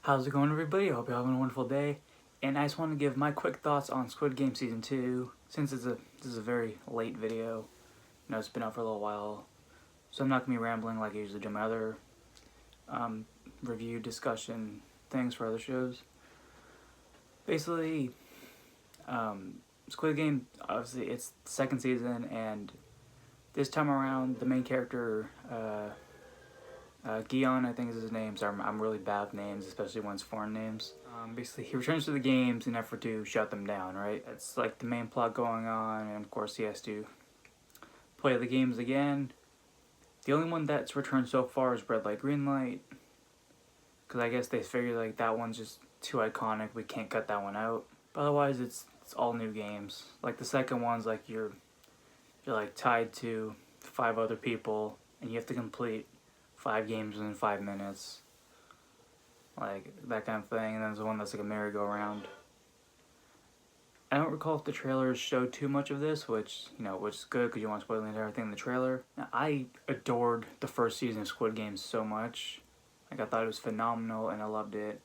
How's it going, everybody? I hope you're having a wonderful day. And I just want to give my quick thoughts on Squid Game Season 2, since this is a very late video. It's been out for a little while, so I'm not going to be rambling like I usually do my other review, discussion, things for other shows. Basically, Squid Game, obviously, it's the second season, and this time around, the main character, Gion, I think is his name. Sorry, I'm really bad with names, especially when it's foreign names. Basically, he returns to the games in an effort to shut them down, right? That's like the main plot going on, and of course he has to play the games again. The only one that's returned so far is Red Light, Green Light, because I guess they figured like that one's just too iconic, we can't cut that one out. But otherwise, it's all new games. Like the second one's like you're like tied to 5 other people, and you have to complete 5 games within 5 minutes. Like, that kind of thing. And then there's the one that's like a merry-go-round. I don't recall if the trailers showed too much of this, which is good because you want to spoil the entire thing in the trailer. Now, I adored the first season of Squid Game so much. Like, I thought it was phenomenal and I loved it.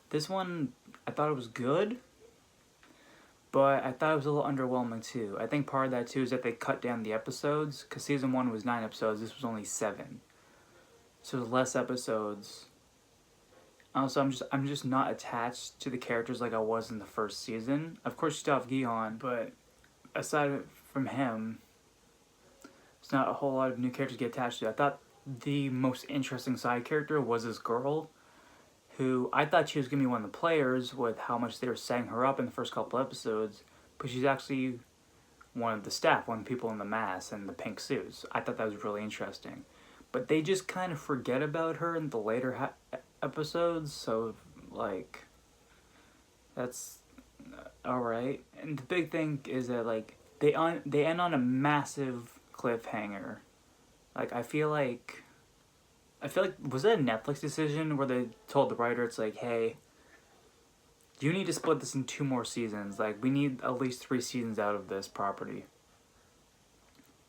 This one, I thought it was good, but I thought it was a little underwhelming too. I think part of that too is that they cut down the episodes, because season 1 was 9 episodes, this was only 7. So there's less episodes. Also, I'm just not attached to the characters like I was in the first season. Of course, you still have Gion, but aside from him, it's not a whole lot of new characters to get attached to. I thought the most interesting side character was this girl, who I thought she was going to be one of the players with how much they were setting her up in the first couple episodes, but she's actually one of the staff, one of the people in the mask and the pink suits. I thought that was really interesting. But they just kind of forget about her in the later episodes, so, like, that's alright. And the big thing is that, like, they end on a massive cliffhanger. Like, I feel like, was it a Netflix decision where they told the writer, it's like, hey, you need to split this in 2 more seasons. Like, we need at least 3 seasons out of this property.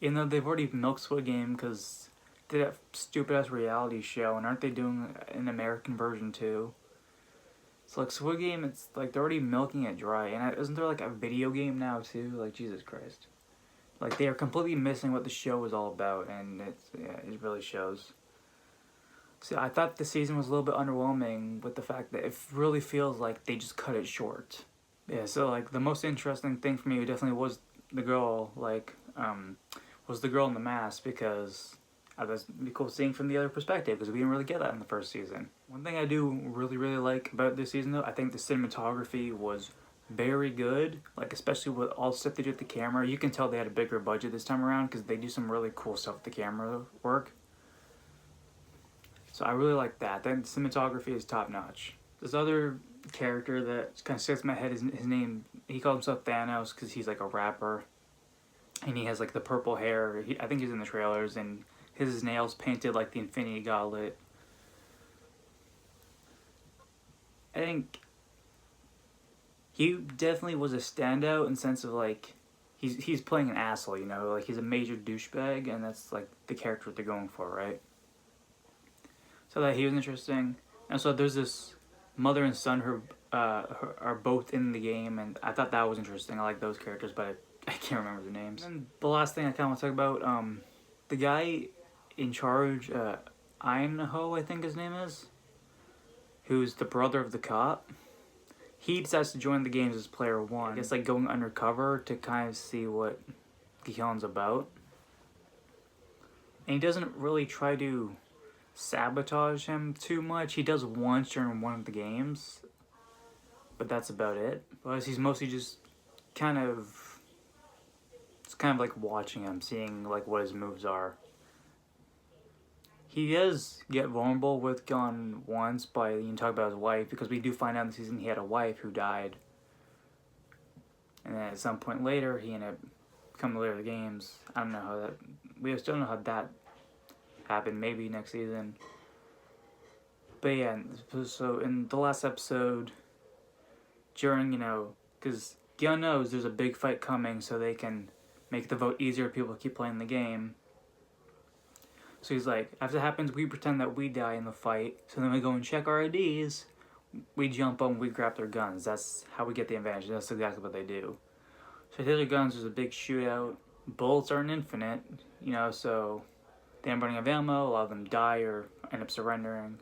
Even though they've already milked Squid Game because they did that stupid-ass reality show, and aren't they doing an American version too? So, like, Squid Game, it's like they're already milking it dry. And isn't there, like, a video game now too? Like, Jesus Christ. Like, they are completely missing what the show is all about, and it really shows. See, I thought the season was a little bit underwhelming with the fact that it really feels like they just cut it short. Yeah, so, like, the most interesting thing for me definitely was the girl, like, was the girl in the mask, because that's be cool seeing from the other perspective, because we didn't really get that in the first season. One thing I do really like about this season though, I think the cinematography was very good, like especially with all the stuff they did with the camera. You can tell they had a bigger budget this time around because they do some really cool stuff with the camera work. So I really like that. Then cinematography is top notch. This other character that kind of sticks in my head is his name. He called himself Thanos because he's like a rapper, and he has like the purple hair. I think he's in the trailers, and his nails painted like the Infinity Gauntlet. I think he definitely was a standout in the sense of like he's playing an asshole, like he's a major douchebag, and that's like the character they're going for, right? So that he was interesting. And so there's this mother and son who are both in the game, and I thought that was interesting. I like those characters, but I can't remember their names. And the last thing I kind of want to talk about, the guy in charge, Idaho, I think his name is, who's the brother of the cop. He decides to join the games as player 1. I guess like going undercover to kind of see what Gihon's about. And he doesn't really try to sabotage him too much. He does once during one of the games, but that's about it. But he's mostly just it's kind of like watching him, seeing like what his moves are. He does get vulnerable with Gon once by, you can talk about his wife, because we do find out in the season he had a wife who died. And then at some point later, he ended up becoming the leader of the games. I don't know how that, we still don't know how that happened, maybe next season. But yeah, so in the last episode, during, because Gon knows there's a big fight coming, so they can make the vote easier, people keep playing the game. So he's like, after that happens, we pretend that we die in the fight. So then we go and check our IDs. We jump on, we grab their guns. That's how we get the advantage. That's exactly what they do. So they take their guns, there's a big shootout. Bullets aren't infinite, you know, so they end up running out of ammo. A lot of them die or end up surrendering.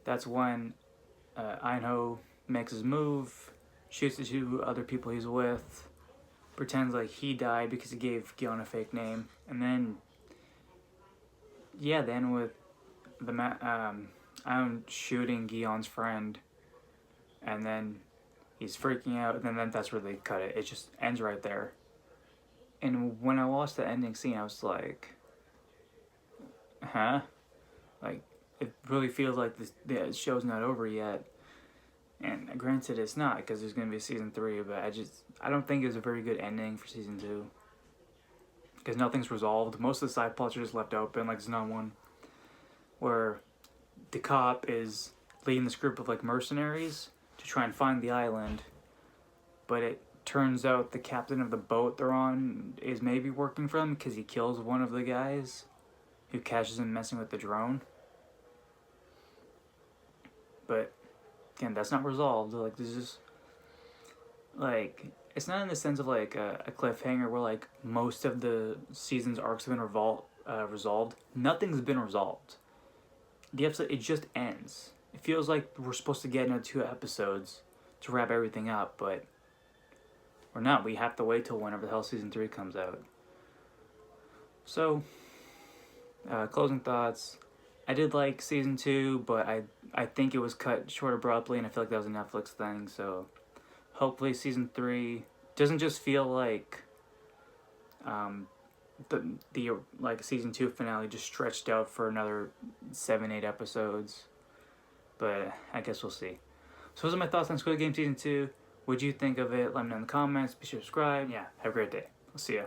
That's when Einho makes his move, shoots the two other people he's with, pretends like he died because he gave Gion a fake name, and then, yeah, then with the Einho shooting Gion's friend, and then he's freaking out, and then that's where they cut it. It just ends right there. And when I watched the ending scene, I was like, huh? Like, it really feels like the show's not over yet. And granted, it's not, because there's going to be a season 3, but I don't think it was a very good ending for season 2. Because nothing's resolved. Most of the side plots are just left open. Like, there's not one where the cop is leading this group of, like, mercenaries to try and find the island. But it turns out the captain of the boat they're on is maybe working for them because he kills one of the guys who catches him messing with the drone. But again, that's not resolved. Like, there's just, like, it's not in the sense of like a cliffhanger where like most of the season's arcs have been resolved. Nothing's been resolved. The episode, it just ends. It feels like we're supposed to get into 2 episodes to wrap everything up, but we're not. We have to wait till whenever the hell season 3 comes out. So, closing thoughts. I did like season 2, but I think it was cut short abruptly, and I feel like that was a Netflix thing. So, hopefully season 3 doesn't just feel like the like season 2 finale just stretched out for another 7-8 episodes. But I guess we'll see. So those are my thoughts on Squid Game season 2. What'd you think of it? Let me know in the comments. Be sure to subscribe. Yeah, have a great day. I'll see ya.